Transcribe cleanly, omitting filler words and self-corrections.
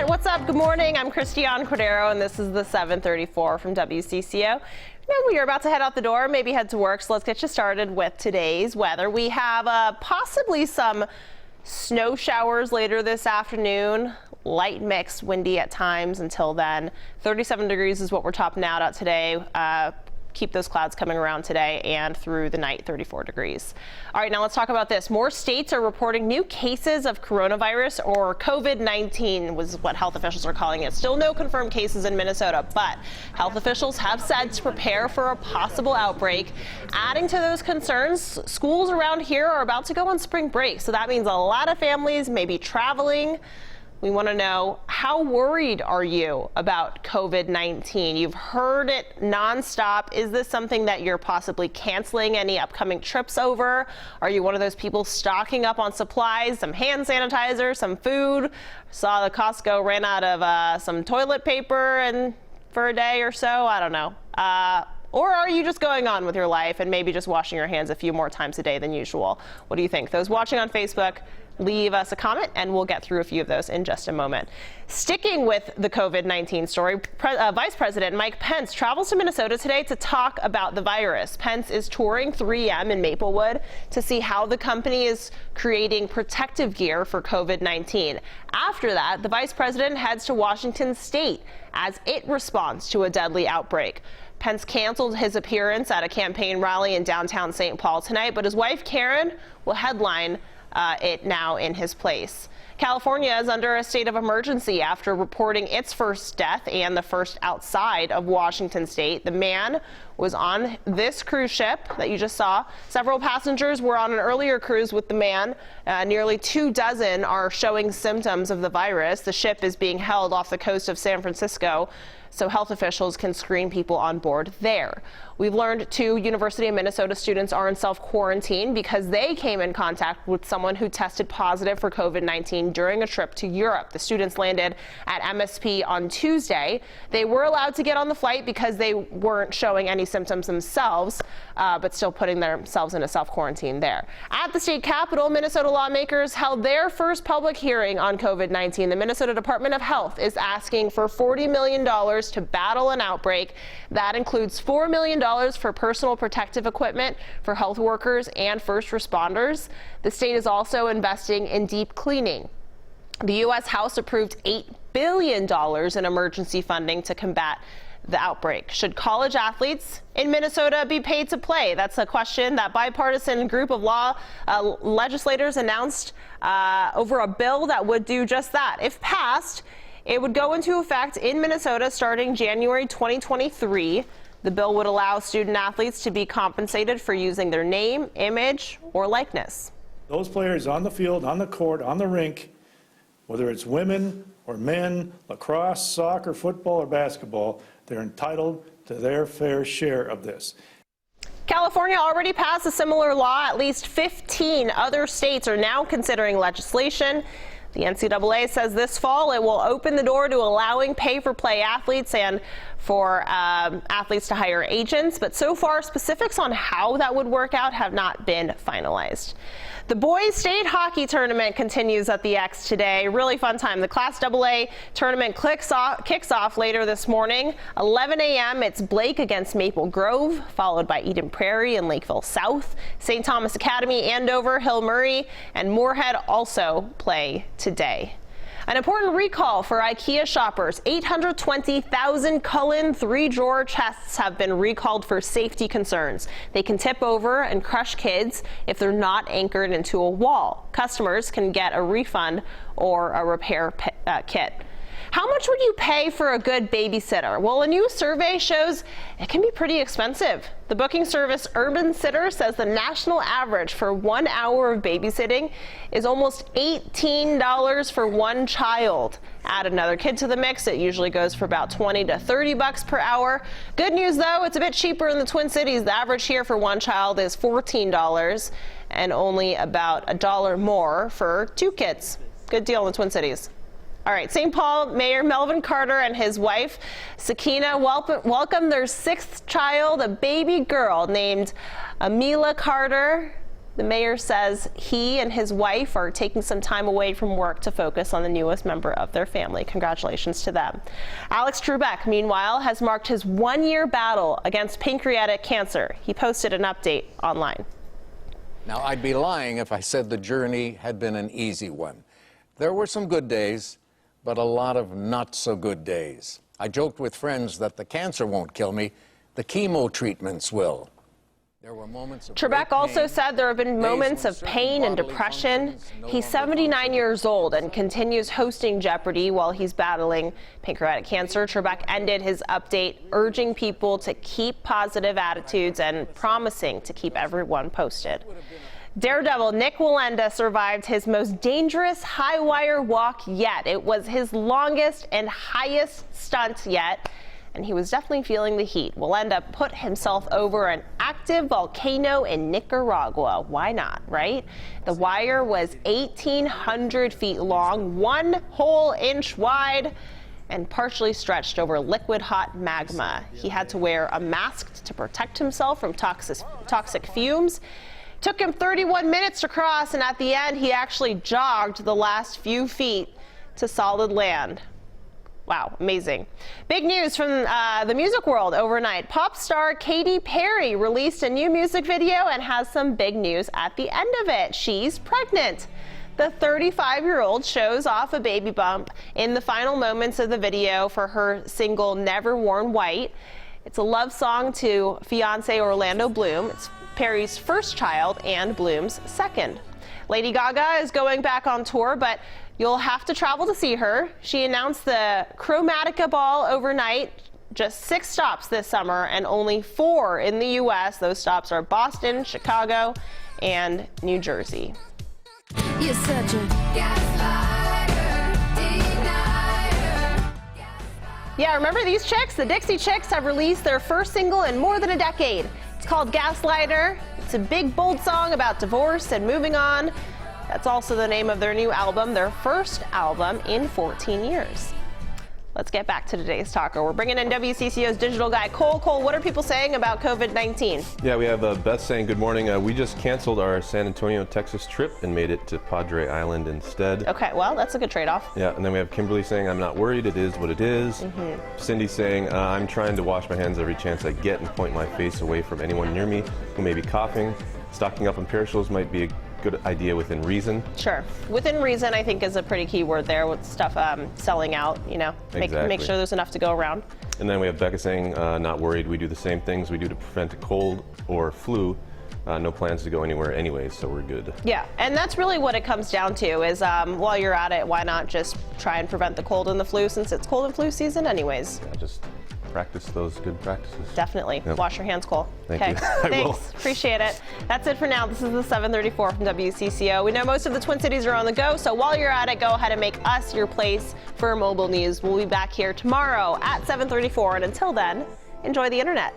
What's up? Good morning. I'm Christiane Cordero, and this is the 7:34 from WCCO. Now we are about to head out the door, maybe head to work, so let's get you started with today's weather. We have possibly some snow showers later this afternoon, light mix, windy at times until then. 37 degrees is what we're topping out at today. Keep those clouds coming around today and through the night, 34 degrees. All right, now let's talk about this. More states are reporting new cases of coronavirus, or COVID-19 was what health officials are calling it. Still no confirmed cases in Minnesota, but health officials have said to prepare for a possible outbreak. Adding to those concerns, schools around here are about to go on spring break, so that means a lot of families may be traveling. We want to know, how worried are you about COVID-19? You've heard it nonstop. Is this something that you're possibly canceling any upcoming trips over? Are you one of those people stocking up on supplies, some hand sanitizer, some food? Saw the Costco ran out of some toilet paper and for a day or so. I don't know. Or are you just going on with your life and maybe just washing your hands a few more times a day than usual? What do you think? Those watching on Facebook, leave us a comment and we'll get through a few of those in just a moment. Sticking with the COVID-19 story, Vice President Mike Pence travels to Minnesota today to talk about the virus. Pence is touring 3M in Maplewood to see how the company is creating protective gear for COVID-19. After that, the Vice President heads to Washington State as it responds to a deadly outbreak. Pence canceled his appearance at a campaign rally in downtown St. Paul tonight, but his wife Karen will headline it now in his place. California is under a state of emergency after reporting its first death and the first outside of Washington state. The man was on this cruise ship that you just saw. Several passengers were on an earlier cruise with the man. Nearly 24 are showing symptoms of the virus. The ship is being held off the coast of San Francisco, so health officials can screen people on board there. We've learned 2 University of Minnesota students are in self-quarantine because they came in contact with someone who tested positive for COVID-19 during a trip to Europe. The students landed at MSP on Tuesday. They were allowed to get on the flight because they weren't showing any symptoms themselves, but still putting themselves in a self-quarantine there. At the state capitol, Minnesota lawmakers held their first public hearing on COVID-19. The Minnesota Department of Health is asking for $40 million to battle an outbreak. That includes $4 million for personal protective equipment for health workers and first responders. The state is also investing in deep cleaning. The U.S. House approved $8 billion in emergency funding to combat the outbreak. Should college athletes in Minnesota be paid to play? That's a question that bipartisan group of legislators announced over a bill that would do just that. If passed, it would go into effect in Minnesota starting January 2023. The bill would allow student athletes to be compensated for using their name, image, or likeness. Those players on the field, on the court, on the rink, whether it's women or men, lacrosse, soccer, football, or basketball, they're entitled to their fair share of this. California already passed a similar law. At least 15 other states are now considering legislation. The NCAA says this fall it will open the door to allowing pay-for-play athletes and for athletes to hire agents, but so far specifics on how that would work out have not been finalized. The boys state hockey tournament continues at the X today. Really fun time. The Class AA tournament kicks off later this morning. 11 a.m. It's Blake against Maple Grove, followed by Eden Prairie and Lakeville South. St. Thomas Academy, Andover, Hill Murray, and Moorhead also play today. An important recall for IKEA shoppers. 820,000 Cullen 3-drawer chests have been recalled for safety concerns. They can tip over and crush kids if they're not anchored into a wall. Customers can get a refund or a repair kit. How much would you pay for a good babysitter? Well, a new survey shows it can be pretty expensive. The booking service Urban Sitter says the national average for 1 hour of babysitting is almost $18 for one child. Add another kid to the mix, it usually goes for about $20 to $30 per hour. Good news though, it's a bit cheaper in the Twin Cities. The average here for one child is $14 and only about $1 more for 2 kids. Good deal in the Twin Cities. All right, St. Paul Mayor Melvin Carter and his wife, Sakina, welcomed their 6th child, a baby girl named Amila Carter. The mayor says he and his wife are taking some time away from work to focus on the newest member of their family. Congratulations to them. Alex Trebek, meanwhile, has marked his one-year battle against pancreatic cancer. He posted an update online. Now, I'd be lying if I said the journey had been an easy one. There were some good days, but a lot of not so good days. I joked with friends that the cancer won't kill me, the chemo treatments will. There were moments of Trebek also said there have been moments of pain and depression. He's 79 years old and continues hosting Jeopardy while he's battling pancreatic cancer. Trebek ended his update urging people to keep positive attitudes and promising to keep everyone posted. Daredevil Nik Wallenda survived his most dangerous high wire walk yet. It was his longest and highest stunt yet, and he was definitely feeling the heat. Wallenda put himself over an active volcano in Nicaragua. Why not, right? The wire was 1,800 feet long, 1 whole inch wide, and partially stretched over liquid hot magma. He had to wear a mask to protect himself from toxic fumes. Took him 31 minutes to cross, and at the end, he actually jogged the last few feet to solid land. Wow, amazing. Big news from the music world overnight. Pop star Katy Perry released a new music video and has some big news at the end of it. She's pregnant. The 35-year-old shows off a baby bump in the final moments of the video for her single Never Worn White. It's a love song to fiancé Orlando Bloom. It's Perry's first child and Bloom's second. Lady Gaga is going back on tour, but you'll have to travel to see her. She announced the Chromatica Ball overnight. Just 6 stops this summer and only 4 in the U.S. Those stops are Boston, Chicago, and New Jersey. You're such a gaslighter, denier. Yeah, remember these chicks? The Dixie Chicks have released their first single in more than a decade. It's called Gaslighter. It's a big, bold song about divorce and moving on. That's also the name of their new album, their first album in 14 years. Let's get back to today's talker. We're bringing in WCCO's digital guy, Cole. Cole, what are people saying about COVID-19? Yeah, we have Beth saying good morning. We just canceled our San Antonio, Texas trip and made it to Padre Island instead. Okay, well, that's a good trade-off. Yeah, and then we have Kimberly saying, I'm not worried, it is what it is. Cindy saying, I'm trying to wash my hands every chance I get and point my face away from anyone near me who may be coughing. Stocking up on perishables might be a good idea within reason. Sure. Within reason, I think, is a pretty key word there with stuff selling out, you know. Make sure there's enough to go around. And then we have Becca saying, not worried, we do the same things we do to prevent a cold or flu. No plans to go anywhere anyways, so we're good. Yeah, and that's really what it comes down to is while you're at it, why not just try and prevent the cold and the flu since it's cold and flu season anyways? Yeah, just practice those good practices. Definitely. Yep. Wash your hands, Cole. Thank you. Thanks. Appreciate it. That's it for now. This is the 734 from WCCO. We know most of the Twin Cities are on the go, so while you're at it, go ahead and make us your place for mobile news. We'll be back here tomorrow at 7:34, and until then, enjoy the internet.